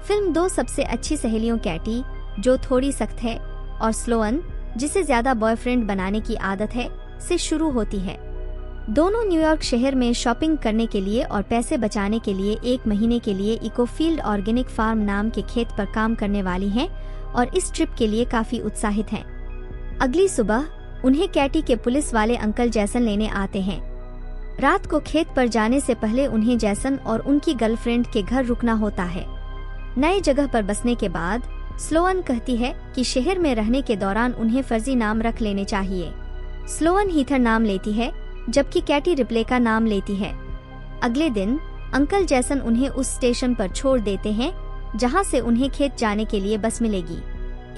Film दो सबसे अच्छी सहेलियों कैटी, जो थोड़ी सख्त है, और स्लोअन, जिसे ज्यादा बॉयफ्रेंड बनाने की आदत है, से शुरू होती है। दोनों न्यूयॉर्क शहर में शॉपिंग करने के लिए और पैसे बचाने के लिए 1 महीने के लिए इकोफील्ड ऑर्गेनिक फार्म नाम के खेत पर काम करने वाली हैं और इस ट्रिप के लिए काफी उत्साहित हैं। अगली सुबह उन्हें कैटी के पुलिस वाले अंकल जैसन लेने आते हैं। रात को खेत पर जाने से पहले उन्हें जैसन और उनकी गर्लफ्रेंड के घर रुकना होता है। नए जगह पर बसने के बाद स्लोअन कहती है कि शहर में रहने के दौरान उन्हें फर्जी नाम रख लेने चाहिए। स्लोअन हीथर नाम लेती है, जबकि कैटी रिप्ले का नाम लेती है। अगले दिन अंकल जैसन उन्हें उस स्टेशन पर छोड़ देते हैं जहां से उन्हें खेत जाने के लिए बस मिलेगी।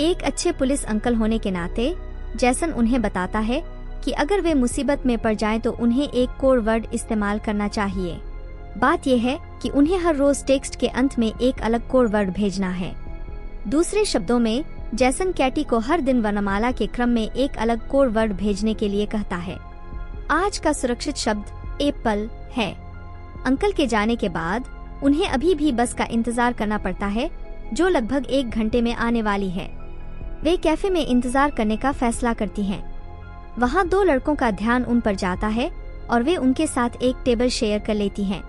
एक अच्छे पुलिस अंकल होने के नाते जैसन उन्हें बताता है कि अगर वे मुसीबत में पड़ जाएं तो उन्हें एक कोड वर्ड इस्तेमाल करना चाहिए। बात यह है कि उन्हें हर रोज टेक्स्ट के अंत में एक अलग कोड वर्ड भेजना है। दूसरे शब्दों में जैसन कैटी को हर दिन वर्णमाला के क्रम में एक अलग कोड वर्ड भेजने के लिए कहता है। आज का सुरक्षित शब्द एप्पल है। अंकल के जाने के बाद उन्हें अभी भी बस का इंतजार करना पड़ता है, जो लगभग 1 घंटे में आने वाली है। वे कैफे में इंतजार करने का फैसला करती हैं। वहां 2 लड़कों का ध्यान उन पर जाता है और वे उनके साथ एक टेबल शेयर कर लेती हैं।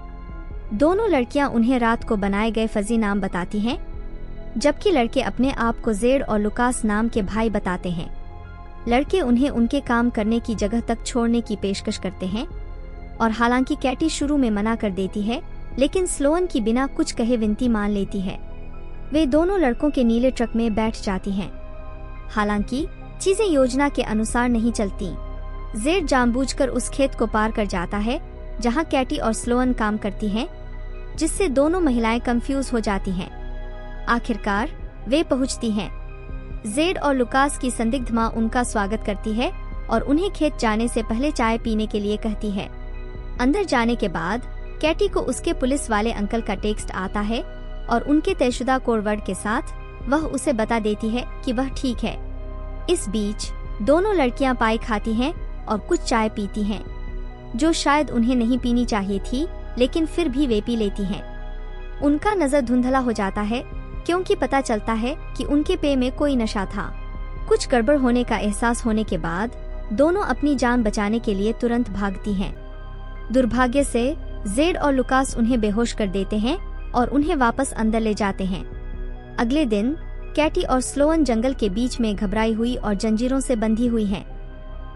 दोनों लड़कियां उन्हें रात को बनाए गए फर्जी नाम बताती हैं, जबकि लड़के अपने आप को जेड और लुकास नाम के भाई बताते हैं। लड़के उन्हें उनके काम करने की जगह तक छोड़ने की पेशकश करते हैं और हालांकि कैटी शुरू में मना कर देती है, लेकिन स्लोअन की बिना कुछ कहे विनती मान लेती है। वे दोनों लड़कों के नीले ट्रक में बैठ जाती हैं। हालांकि चीजें योजना के अनुसार नहीं चलती। जेड जानबूझकर उस खेत को पार कर जाता है जहां कैटी और स्लोअन काम करती हैं, जिससे दोनों महिलाएं कंफ्यूज हो जाती हैं। आखिरकार वे पहुंचती हैं। जेड और लुकास की संदिग्ध मां उनका स्वागत करती है और उन्हें खेत जाने से पहले चाय पीने के लिए कहती है। अंदर जाने के बाद कैटी को उसके पुलिस वाले अंकल का टेक्स्ट आता है और उनके तयशुदा कोड वर्ड के साथ वह उसे बता देती है कि वह ठीक है। इस बीच दोनों लड़कियां पाई खाती हैं और कुछ चाय पीती हैं, जो शायद उन्हें नहीं पीनी चाहिए थी, लेकिन फिर भी वे पी लेती हैं। उनका नजर धुंधला हो जाता है क्योंकि पता चलता है कि उनके पेय में कोई नशा था। कुछ गड़बड़ होने का एहसास होने के बाद दोनों अपनी जान बचाने के लिए तुरंत भागती हैं। दुर्भाग्य से जेड और लुकास उन्हें बेहोश कर देते हैं और उन्हें वापस अंदर ले जाते हैं। अगले दिन कैटी और स्लोअन जंगल के बीच में घबराई हुई और जंजीरों से बंधी हुई हैं।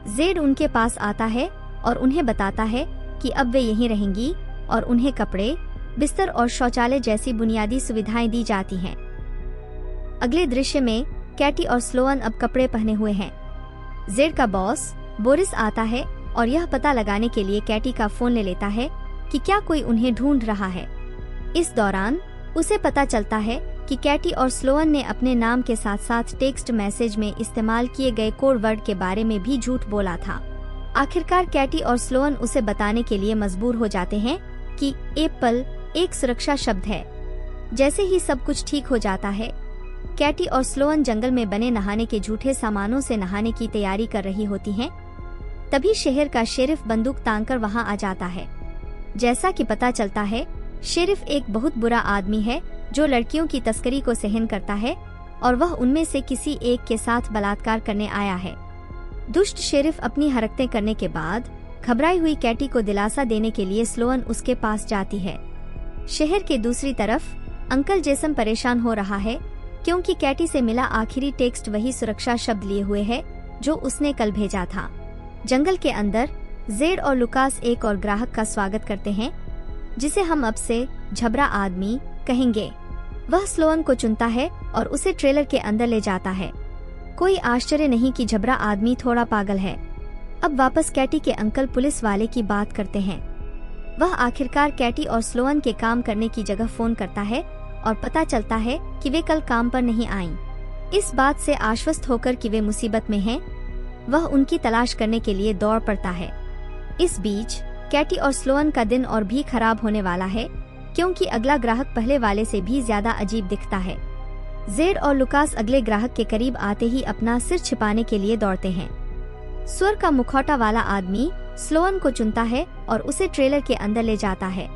जेड उनके पास आता है और उन्हें बताता है कि अब वे यहीं रहेंगी और उन्हें कपड़े, बिस्तर और शौचालय जैसी बुनियादी सुविधाएं दी जाती हैं। अगले दृश्य में कैटी और स्लोअन अब कपड़े पहने हुए हैं। जेड का बॉस बोरिस आता है और यह पता लगाने के लिए कैटी का फोन ले लेता है कि क्या कोई उन्हें ढूंढ रहा है। इस दौरान उसे पता चलता है कि कैटी और स्लोअन ने अपने नाम के साथ साथ टेक्स्ट मैसेज में इस्तेमाल किए गए कोड वर्ड के बारे में भी झूठ बोला था। आखिरकार कैटी और स्लोअन उसे बताने के लिए मजबूर हो जाते हैं कि एप्पल एक सुरक्षा शब्द है। जैसे ही सब कुछ ठीक हो जाता है, कैटी और स्लोअन जंगल में बने नहाने के झूठे सामानों से नहाने की तैयारी कर रही होती हैं। तभी शहर का शेरिफ बंदूक तानकर वहां आ जाता है। जैसा कि पता चलता है, शेरिफ एक बहुत बुरा आदमी है जो लड़कियों की तस्करी को सहन करता है और वह उनमें से किसी एक के साथ बलात्कार करने आया है। दुष्ट शेरिफ अपनी हरकतें करने के बाद घबराई हुई कैटी को दिलासा देने के लिए स्लोअन उसके पास जाती है। शहर के दूसरी तरफ अंकल जेसन परेशान हो रहा है क्योंकि कैटी से मिला आखिरी टेक्स्ट वही सुरक्षा शब्द लिए हुए है जो उसने कल भेजा था। जंगल के अंदर जेड और लुकास एक और ग्राहक का स्वागत करते हैं, जिसे हम अब से झबरा आदमी कहेंगे। वह स्लोअन को चुनता है और उसे ट्रेलर के अंदर ले जाता है। कोई आश्चर्य नहीं कि झबरा आदमी थोड़ा पागल है। अब वापस कैटी के अंकल पुलिस वाले की बात करते हैं। वह आखिरकार कैटी और स्लोअन के काम करने की जगह फोन करता है और पता चलता है कि वे कल काम पर नहीं आईं। इस बात से आश्वस्त होकर कि वे मुसीबत में हैं, वह उनकी तलाश करने के लिए दौड़ पड़ता है। इस बीच कैटी और स्लोअन का दिन और भी खराब होने वाला है क्योंकि अगला ग्राहक पहले वाले से भी ज्यादा अजीब दिखता है। जेड और लुकास अगले ग्राहक के करीब आते ही अपना सिर छिपाने के लिए दौड़ते हैं। स्वर का मुखौटा वाला आदमी स्लोअन को चुनता है और उसे ट्रेलर के अंदर ले जाता है।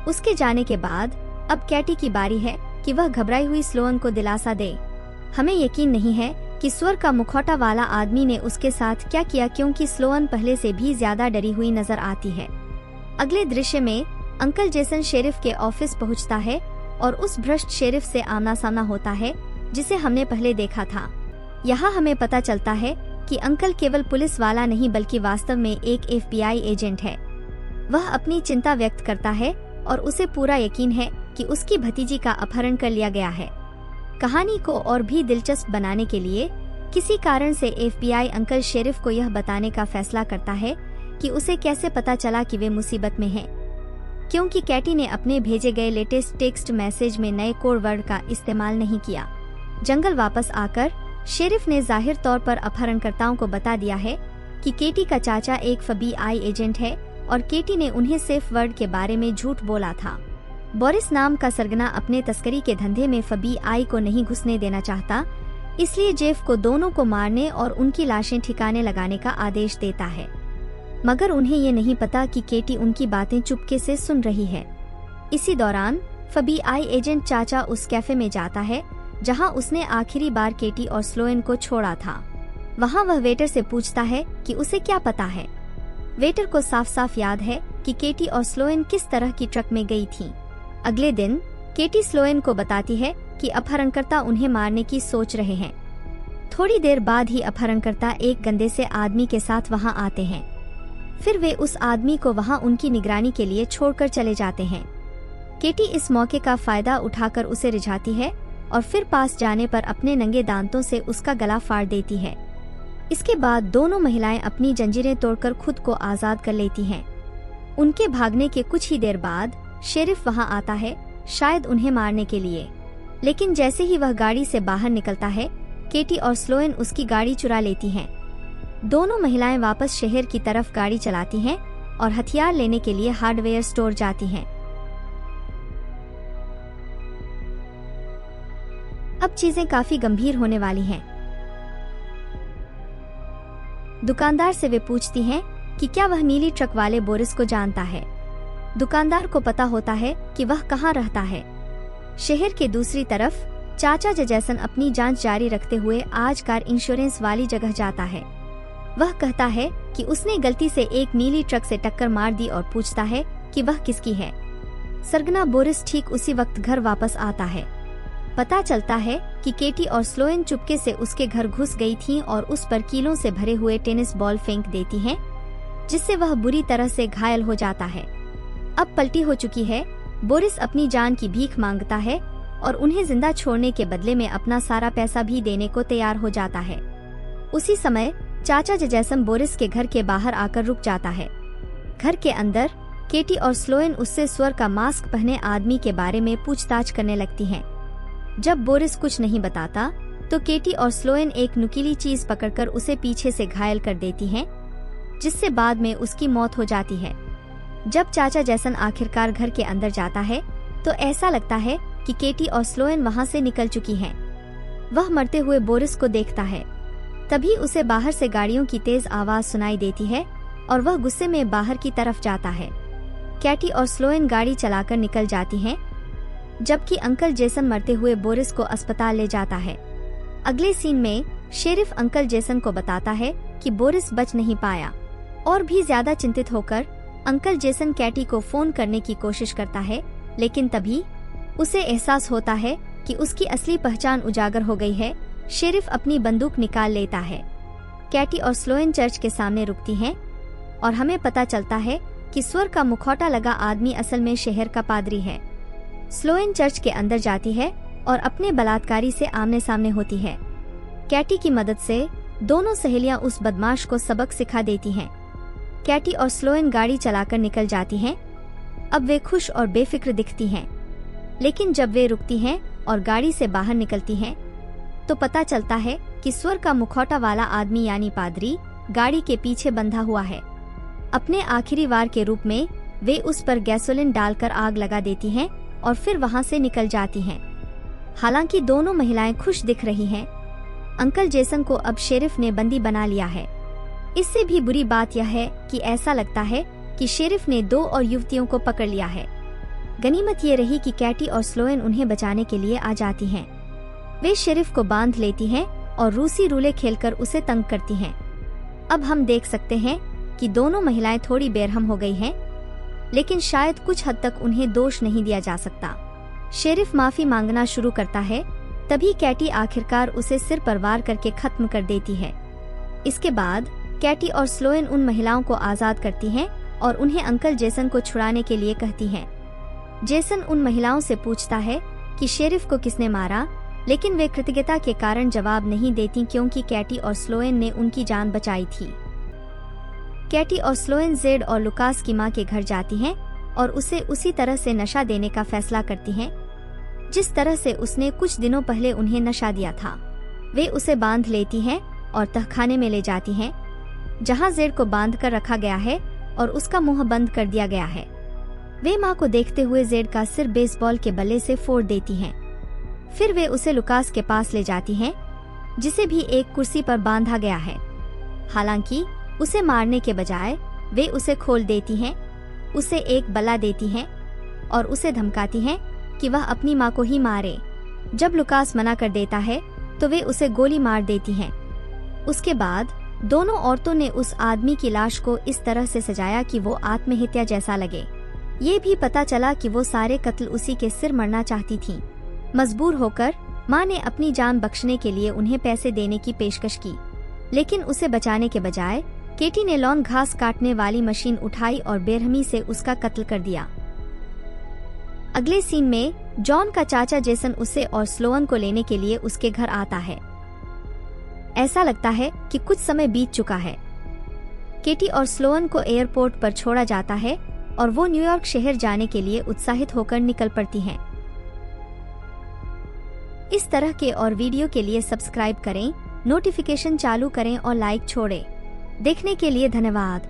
उसके जाने के बाद अब कैटी की बारी है कि वह घबराई हुई स्लोअन को दिलासा दे। हमें यकीन नहीं है कि स्वर का मुखौटा वाला आदमी ने उसके साथ क्या किया, क्योंकि स्लोअन पहले से भी ज्यादा डरी हुई नजर आती है। अगले दृश्य में अंकल जेसन शेरिफ के ऑफिस पहुंचता है और उस भ्रष्ट शेरिफ से आमना सामना होता है जिसे हमने पहले देखा था। यहाँ हमें पता चलता है कि अंकल केवल पुलिस वाला नहीं बल्कि वास्तव में एक FBI एजेंट है। वह अपनी चिंता व्यक्त करता है और उसे पूरा यकीन है कि उसकी भतीजी का अपहरण कर लिया गया है। कहानी को और भी दिलचस्प बनाने के लिए किसी कारण से FBI अंकल शेरिफ को यह बताने का फैसला करता है कि उसे कैसे पता चला कि वे मुसीबत में हैं, क्योंकि कैटी ने अपने भेजे गए लेटेस्ट टेक्स्ट मैसेज में नए कोड वर्ड का इस्तेमाल नहीं किया। जंगल वापस आकर शेरिफ ने जाहिर तौर पर अपहरणकर्ताओं को बता दिया है कि केटी का चाचा एक FBI एजेंट है और केटी ने उन्हें सेफ वर्ड के बारे में झूठ बोला था। बोरिस नाम का सरगना अपने तस्करी के धंधे में FBI को नहीं घुसने देना चाहता, इसलिए जेफ को दोनों को मारने और उनकी लाशें ठिकाने लगाने का आदेश देता है। मगर उन्हें ये नहीं पता कि केटी उनकी बातें चुपके से सुन रही है। इसी दौरान FBI एजेंट चाचा उस कैफे में जाता है जहां उसने आखिरी बार केटी और स्लोएन को छोड़ा था। वहां वह वेटर से पूछता है कि उसे क्या पता है। वेटर को साफ साफ याद है कि केटी और स्लोएन किस तरह की ट्रक में गई थीं। अगले दिन केटी स्लोएन को बताती है कि अपहरणकर्ता उन्हें मारने की सोच रहे हैं। थोड़ी देर बाद ही अपहरणकर्ता एक गंदे से आदमी के साथ वहां आते हैं। फिर वे उस आदमी को वहां उनकी निगरानी के लिए छोड़कर चले जाते हैं। केटी इस मौके का फायदा उठाकर उसे रिझाती है और फिर पास जाने पर अपने नंगे दांतों से उसका गला फाड़ देती है। इसके बाद दोनों महिलाएं अपनी जंजीरें तोड़कर खुद को आजाद कर लेती हैं। उनके भागने के कुछ ही देर बाद शेरिफ वहां आता है, शायद उन्हें मारने के लिए। लेकिन जैसे ही वह गाड़ी से बाहर निकलता है, केटी और स्लोएन उसकी गाड़ी चुरा लेती हैं। दोनों महिलाएं वापस शहर की तरफ गाड़ी चलाती हैं और हथियार लेने के लिए हार्डवेयर स्टोर जाती हैं। अब चीजें काफी गंभीर होने वाली हैं। दुकानदार से वे पूछती हैं कि क्या वह नीली ट्रक वाले बोरिस को जानता है। दुकानदार को पता होता है कि वह कहाँ रहता है। शहर के दूसरी तरफ चाचा जैसन अपनी जांच जारी रखते हुए आज कार इंश्योरेंस वाली जगह जाता है। वह कहता है कि उसने गलती से एक नीली ट्रक से टक्कर मार दी और पूछता है कि वह किसकी है। सरगना बोरिस ठीक उसी वक्त घर वापस आता है। पता चलता है कि केटी और स्लोएन चुपके से उसके घर घुस गई थीं और उस पर कीलों से भरे हुए टेनिस बॉल फेंक देती हैं, जिससे वह बुरी तरह से घायल हो जाता है। अब पलटी हो चुकी है। बोरिस अपनी जान की भीख मांगता है और उन्हें जिंदा छोड़ने के बदले में अपना सारा पैसा भी देने को तैयार हो जाता है। उसी समय चाचा जैसन बोरिस के घर के बाहर आकर रुक जाता है। घर के अंदर केटी और स्लोएन उससे स्वर का मास्क पहने आदमी के बारे में पूछताछ करने लगती हैं। जब बोरिस कुछ नहीं बताता तो केटी और स्लोएन एक नुकीली चीज पकड़कर उसे पीछे से घायल कर देती हैं, जिससे बाद में उसकी मौत हो जाती है। जब चाचा जैसन आखिरकार घर के अंदर जाता है तो ऐसा लगता है कि केटी और स्लोएन वहां से निकल चुकी हैं। वह मरते हुए बोरिस को देखता है। तभी उसे बाहर से गाड़ियों की तेज आवाज सुनाई देती है और वह गुस्से में बाहर की तरफ जाता है। केटी और स्लोएन गाड़ी चलाकर निकल जाती हैं, जबकि अंकल जेसन मरते हुए बोरिस को अस्पताल ले जाता है। अगले सीन में शेरिफ अंकल जेसन को बताता है कि बोरिस बच नहीं पाया। और भी ज्यादा चिंतित होकर अंकल जेसन केटी को फोन करने की कोशिश करता है, लेकिन तभी उसे एहसास होता है कि उसकी असली पहचान उजागर हो गई है। शेरिफ अपनी बंदूक निकाल लेता है। केटी और स्लोएन चर्च के सामने रुकती हैं और हमें पता चलता है कि स्वर का मुखौटा लगा आदमी असल में शहर का पादरी है। स्लोएन चर्च के अंदर जाती है और अपने बलात्कारी से आमने सामने होती है। केटी की मदद से दोनों सहेलियां उस बदमाश को सबक सिखा देती हैं। केटी और स्लोएन गाड़ी चलाकर निकल जाती हैं। अब वे खुश और बेफिक्र दिखती हैं, लेकिन जब वे रुकती हैं और गाड़ी से बाहर निकलती हैं तो पता चलता है कि स्वर का मुखौटा वाला आदमी यानी पादरी गाड़ी के पीछे बंधा हुआ है। अपने आखिरी वार के रूप में वे उस पर गैसोलीन डालकर आग लगा देती हैं और फिर वहां से निकल जाती हैं। हालांकि दोनों महिलाएं खुश दिख रही हैं। अंकल जेसन को अब शेरिफ ने बंदी बना लिया है। इससे भी बुरी बात यह है कि ऐसा लगता है कि शेरिफ ने 2 और युवतियों को पकड़ लिया है। गनीमत ये रही कि कैटी और स्लोएन उन्हें बचाने के लिए आ जाती हैं। वे शेरिफ को बांध लेती हैं और रूसी रूले खेलकर उसे तंग करती हैं। अब हम देख सकते हैं कि दोनों महिलाएं थोड़ी बेरहम हो गई हैं, लेकिन शायद कुछ हद तक उन्हें दोष नहीं दिया जा सकता। शेरिफ माफी मांगना शुरू करता है, तभी कैटी आखिरकार उसे सिर पर वार करके खत्म कर देती है। इसके बाद कैटी और स्लोएन उन महिलाओं को आजाद करती हैं और उन्हें अंकल जेसन को छुड़ाने के लिए कहती हैं। जेसन उन महिलाओं से पूछता है कि शेरिफ को किसने मारा, लेकिन वे कृतज्ञता के कारण जवाब नहीं देती क्योंकि कैटी और स्लोएन ने उनकी जान बचाई थी। कैटी और स्लोएन जेड और लुकास की मां के घर जाती हैं और उसे उसी तरह से नशा देने का फैसला करती हैं जिस तरह से उसने कुछ दिनों पहले उन्हें नशा दिया था। वे उसे बांध लेती हैं और तहखाने में ले जाती हैं, जहां जेड को बांध कर रखा गया है और उसका मुंह बंद कर दिया गया है। वे मां को देखते हुए जेड का सिर बेसबॉल के बल्ले से फोड़ देती हैं। फिर वे उसे लुकास के पास ले जाती हैं, जिसे भी एक कुर्सी पर बांधा गया है। हालांकि उसे मारने के बजाय वे उसे खोल देती हैं, उसे एक बल्ला देती हैं और उसे धमकाती हैं कि वह अपनी मां को ही मारे। जब लुकास मना कर देता है तो वे उसे गोली मार देती हैं। उसके बाद दोनों औरतों ने उस आदमी की लाश को इस तरह से सजाया कि वो आत्महत्या जैसा लगे। ये भी पता चला कि वो सारे कत्ल उसी के सिर मरना चाहती थीं। मजबूर होकर मां ने अपनी जान बख्शने के लिए उन्हें पैसे देने की पेशकश की, लेकिन उसे बचाने के बजाय केटी ने लॉन घास काटने वाली मशीन उठाई और बेरहमी से उसका कत्ल कर दिया। अगले सीन में जॉन का चाचा जेसन उसे और स्लोअन को लेने के लिए उसके घर आता है। ऐसा लगता है कि कुछ समय बीत चुका है। केटी और स्लोअन को एयरपोर्ट पर छोड़ा जाता है और वो न्यूयॉर्क शहर जाने के लिए उत्साहित होकर निकल पड़ती हैं। इस तरह के और वीडियो के लिए सब्सक्राइब करें, नोटिफिकेशन चालू करें और लाइक छोड़ें। देखने के लिए धन्यवाद।